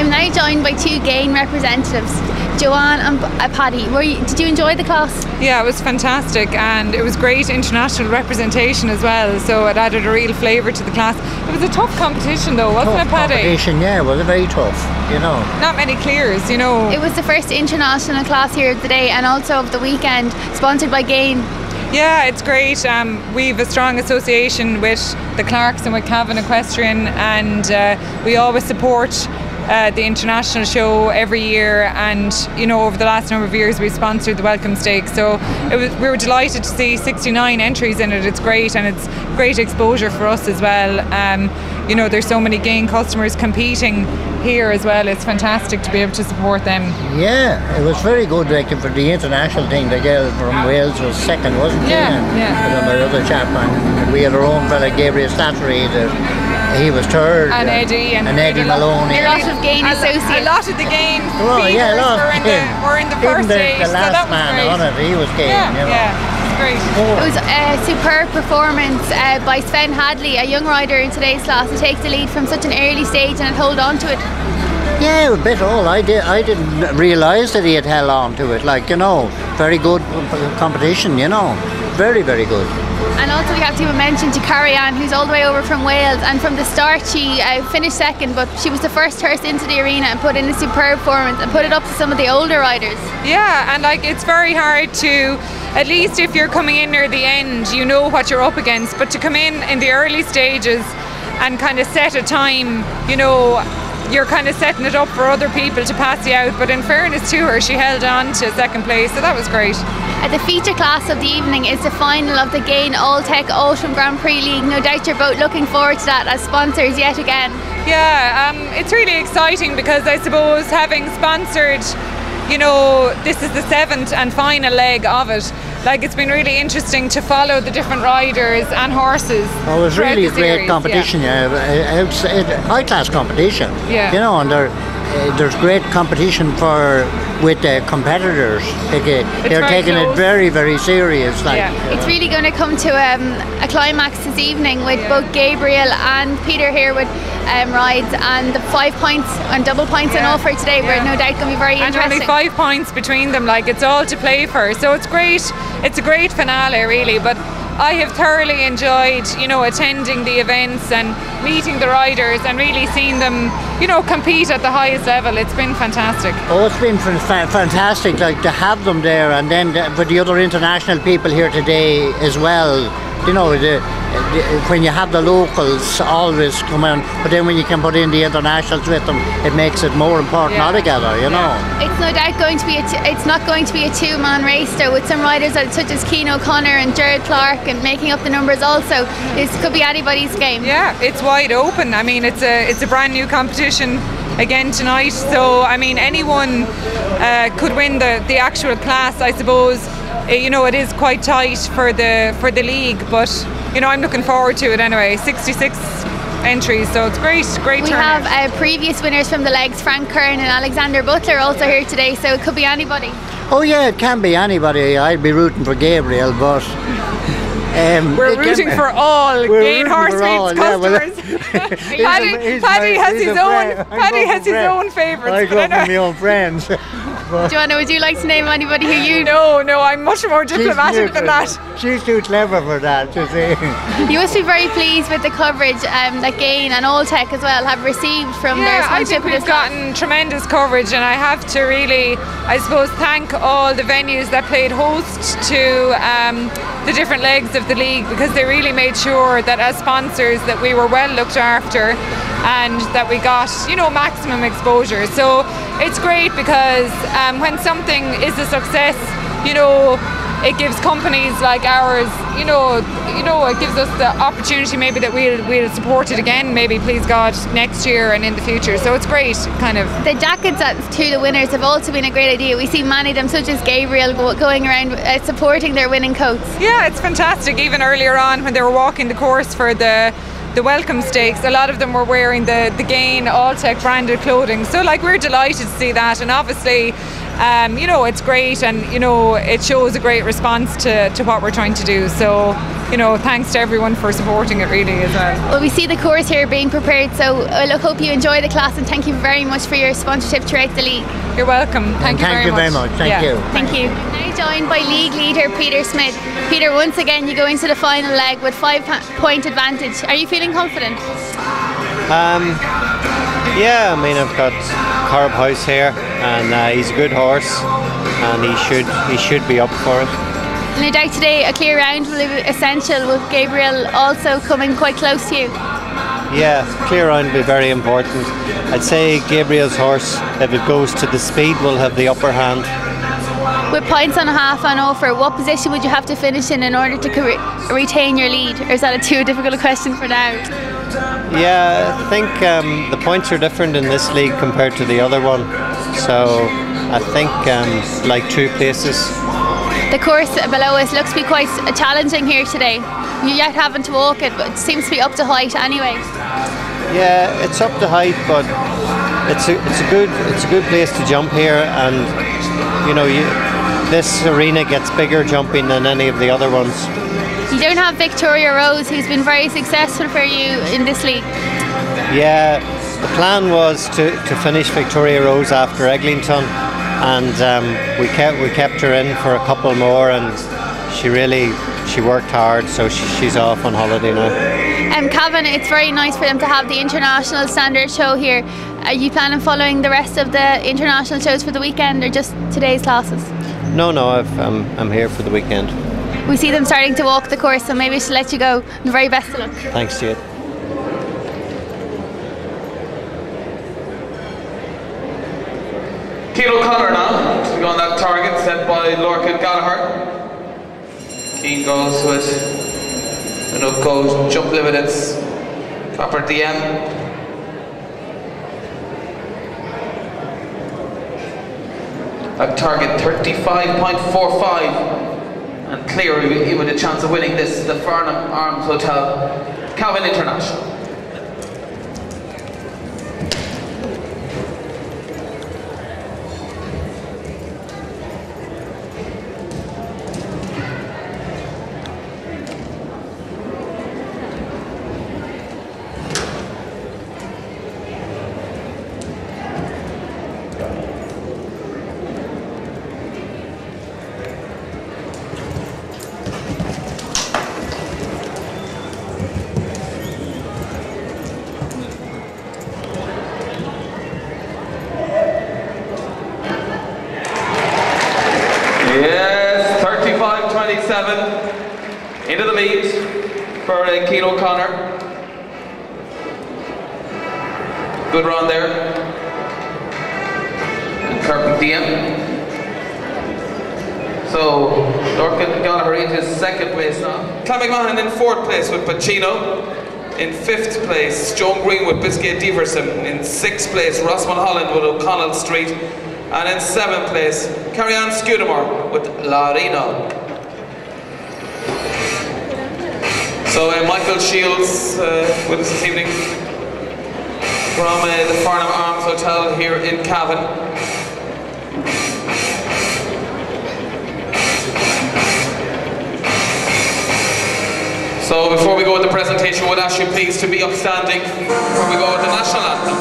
I'm now joined by two Gain representatives, Joanne and Paddy. Did you enjoy the class? Yeah, it was fantastic, and it was great international representation as well, so it added a real flavour to the class. It was a tough competition though, wasn't it, Paddy? Competition, yeah, it was very tough, you know. Not many clears, you know. It was the first international class here of the day and also of the weekend, sponsored by Gain. Yeah, it's great. We've a strong association with the Clarks and with Cavan Equestrian, and we always support the international show every year, and you know, over the last number of years we've sponsored the Welcome Stakes, so we were delighted to see 69 entries in it. It's great, and it's great exposure for us as well. You know, there's so many Gain customers competing here as well. It's fantastic to be able to support them. Yeah, it was very good, like, for the international thing. The girl from Wales was second, wasn't she? Yeah. And my other chap, and we had our own fella, Gabriel Slattery, he was third. And Eddie Maloney. A lot of Gain associates. A lot of the Gain were in the first stage. The last man on it, he was Gain. Yeah. Great. It was a superb performance by Sven Hadley, a young rider in today's class, who takes the lead from such an early stage and hold on to it. Yeah, a bit all. I didn't realise that he had held on to it. Like, you know, very good competition, you know. Very, very good. And also we have to give a mention to Carrie Ann, who's all the way over from Wales, and from the start she finished second, but she was the first horse into the arena and put in a superb performance and put it up to some of the older riders. Yeah, and like, it's very hard to, at least if you're coming in near the end, you know what you're up against, but to come in the early stages and kind of set a time, you know, you're kind of setting it up for other people to pass you out, but in fairness to her, she held on to second place, so that was great. The feature class of the evening is the final of the Gain Alltech Autumn Grand Prix League. No doubt you're both looking forward to that as sponsors yet again. Yeah, it's really exciting because I suppose having sponsored, you know, this is the 7th and final leg of it. Like, it's been really interesting to follow the different riders and horses. Oh, it was really a great competition, it's high class competition. Yeah. You know, and there's great competition with the competitors. They're taking it very, very serious. Like, it's really going to come to a climax this evening with both Gabriel and Peter here with rides, and the 5 points and double points and all for today. We're no doubt going to be very interesting. And only 5 points between them. Like, it's all to play for. So it's great. It's a great finale, really. But I have thoroughly enjoyed, you know, attending the events and meeting the riders and really seeing them, you know, compete at the highest level. It's been fantastic. Oh, it's been fantastic, like, to have them there, and then for the other international people here today as well. You know, when you have the locals always come in, but then when you can put in the internationals with them, it makes it more important altogether, you know. It's no doubt going to be it's not going to be a two-man race though, with some riders such as Keane O'Connor and Jared Clark and making up the numbers also. This could be anybody's game. Yeah, it's wide open. I mean, it's a brand new competition again tonight, so I mean, anyone could win the actual class, I suppose. You know, it is quite tight for the league, but you know, I'm looking forward to it anyway. 66 entries, so it's great We turnout. have previous winners from the legs, Frank Kern and Alexander Butler, also here today, so it could be anybody. Oh yeah, it can be anybody. I'd be rooting for Gabriel, but we're rooting for all Gain Horse Feeds customers. Paddy has his own favourites. I go for my own friends. Joanna, would you like to name anybody who you know? No, I'm much more diplomatic than that. She's too clever for that, you see. You must be very pleased with the coverage that Gain and Alltech as well have received from their sponsorship. I think we've gotten tremendous coverage, and I have to really, I suppose, thank all the venues that played host to the different legs of the league, because they really made sure that as sponsors that we were well looked after and that we got, you know, maximum exposure. So it's great because when something is a success, you know, it gives companies like ours, you know, it gives us the opportunity maybe that we'll support it again, maybe, please God, next year and in the future. So it's great, kind of. The jackets to the winners have also been a great idea. We see many of them, such as Gabriel, going around supporting their winning coats. Yeah, it's fantastic. Even earlier on when they were walking the course for the Welcome Stakes, a lot of them were wearing the Gain Alltech branded clothing. So like, we're delighted to see that, and obviously you know, it's great, and you know, it shows a great response to what we're trying to do. So, you know, thanks to everyone for supporting it really as well. Well, we see the course here being prepared, so I hope you enjoy the class, and thank you very much for your sponsorship throughout the league. You're welcome. Thank you very much. Thank you. Thank you. Now joined by league leader Peter Smith. Peter, once again you go into the final leg with 5-point advantage. Are you feeling confident? Yeah, I mean, I've got Corb House here, and he's a good horse, and he should be up for it. No doubt today a clear round will be essential, with Gabriel also coming quite close to you. Yeah, clear round will be very important. I'd say Gabriel's horse, if it goes to the speed, will have the upper hand. With points on half on offer, what position would you have to finish in order to retain your lead? Or is that too difficult a question for now? Yeah, I think the points are different in this league compared to the other one. So I think like 2 places. The course below us looks to be quite challenging here today. You're yet having to walk it, but it seems to be up to height anyway. Yeah, it's up to height, but it's a good place to jump here, and you know, this arena gets bigger jumping than any of the other ones. You don't have Victoria Rose, who's been very successful for you in this league. Yeah, the plan was to finish Victoria Rose after Eglinton, and we kept her in for a couple more, and she worked hard, so she's off on holiday now. Cavan, it's very nice for them to have the international standard show here. Are you planning on following the rest of the international shows for the weekend, or just today's classes? No, I'm here for the weekend. We see them starting to walk the course, so maybe we should let you go. The very best of luck. Thanks, Jade. Cian O'Connor now to go on that target set by Lorcan Gallagher. Cian goes with an up goes jump limiteds, proper DM. That target 35.45 and clear with a chance of winning this, the Farnham Arms Hotel Cavan International. Yes, 35-27 into the lead for Cian O'Connor. Good run there. And Kirk DM. So Lorcan Gallagher into second place now. Clonmacmahon in 4th place with Pacino. In 5th place, Joan Green with Biscay Diverson. In 6th place, Ross Mulholland with O'Connell Street. And in 7th place, Carrie-Anne Scudamore with Larino. So Michael Shields with us this evening from the Farnham Arms Hotel here in Cavan. So before we go with the presentation, would ask you please to be upstanding before we go with the national anthem.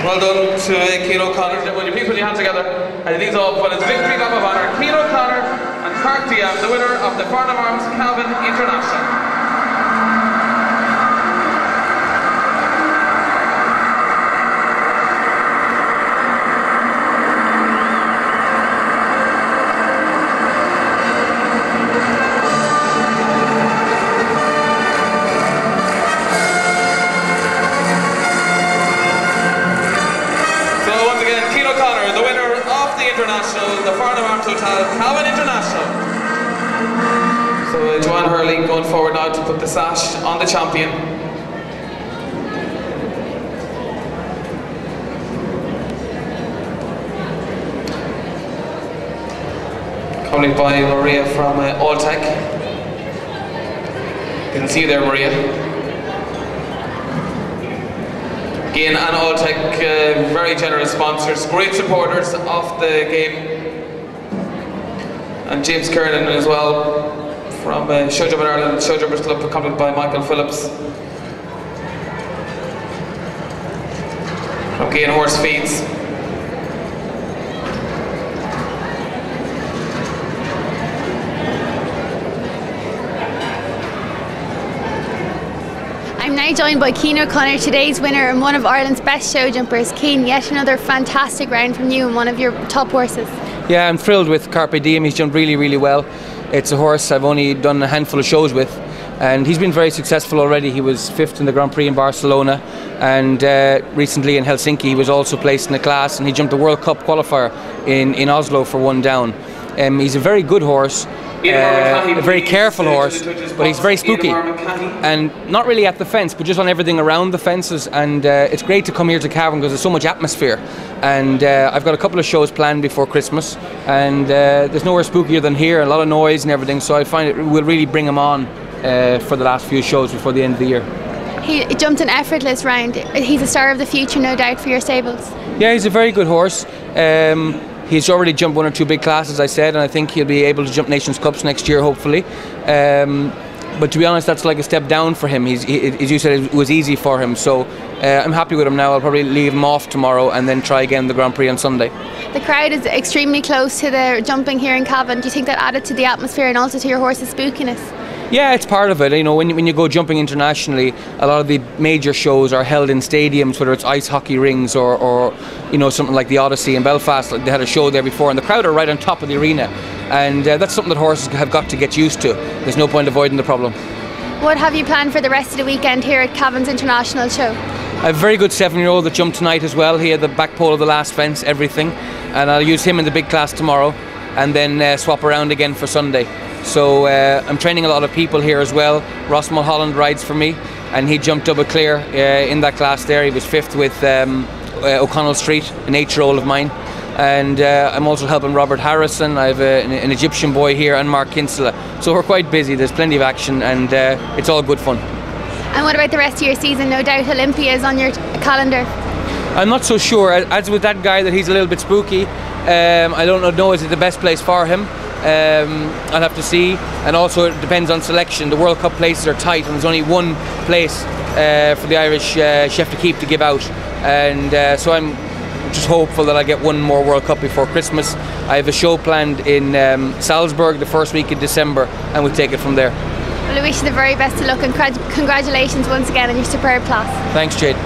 Well done to Cian O'Connor. Will you please put your hands together and these all for his victory lap of honour, Cian O'Connor and Cork DM, the winner of the Farnham Arms Cavan International. Total Cavan International. So Joanne Hurley going forward now to put the sash on the champion. Accompanied by Maria from Alltech. You can see you there, Maria. Again, and Alltech, very generous sponsors, great supporters of the game. And James Kernan as well from Showjumping Ireland, Showjumpers Club, accompanied by Michael Phillips. From Gain Horse Feeds. I'm now joined by Cian O'Connor, today's winner and one of Ireland's best show jumpers. Cian, yet another fantastic round from you and one of your top horses. Yeah, I'm thrilled with Carpe Diem. He's jumped really, really well. It's a horse I've only done a handful of shows with, and he's been very successful already. He was 5th in the Grand Prix in Barcelona, and recently in Helsinki he was also placed in a class, and he jumped the World Cup qualifier in Oslo for 1 down. He's a very good horse. A very careful horse, but he's very spooky and not really at the fence, but just on everything around the fences. And it's great to come here to Cavan because there's so much atmosphere. And I've got a couple of shows planned before Christmas, and there's nowhere spookier than here. A lot of noise and everything, so I find it will really bring him on for the last few shows before the end of the year. He jumped an effortless round. He's a star of the future, no doubt, for your stables. Yeah, he's a very good horse. He's already jumped 1 or 2 big classes, I said, and I think he'll be able to jump Nations Cups next year, hopefully. But to be honest, that's like a step down for him. As you said, it was easy for him. So I'm happy with him now. I'll probably leave him off tomorrow and then try again the Grand Prix on Sunday. The crowd is extremely close to the jumping here in Cavan. Do you think that added to the atmosphere and also to your horse's spookiness? Yeah, it's part of it. You know, when you go jumping internationally, a lot of the major shows are held in stadiums, whether it's ice hockey rings or you know, something like the Odyssey in Belfast. Like they had a show there before, and the crowd are right on top of the arena, and that's something that horses have got to get used to. There's no point avoiding the problem. What have you planned for the rest of the weekend here at Cavan's International Show? I have a very good 7-year-old that jumped tonight as well. He had the back pole of the last fence, everything, and I'll use him in the big class tomorrow, and then swap around again for Sunday. So I'm training a lot of people here as well. Ross Mulholland rides for me, and he jumped double clear in that class there. He was 5th with O'Connell Street, an 8-year-old of mine. And I'm also helping Robert Harrison. I have an Egyptian boy here, and Mark Kinsella. So we're quite busy. There's plenty of action, and it's all good fun. And what about the rest of your season? No doubt Olympia is on your calendar. I'm not so sure. As with that guy, that he's a little bit spooky. I don't know is it the best place for him. I'll have to see, and also it depends on selection. The World Cup places are tight, and there's only 1 place for the Irish chef to keep to give out, and so I'm just hopeful that I get 1 more World Cup before Christmas. I have a show planned in Salzburg the 1st week of December, and we'll take it from there. Well, I wish you the very best of luck, and congratulations once again on your superb class. Thanks, Jade.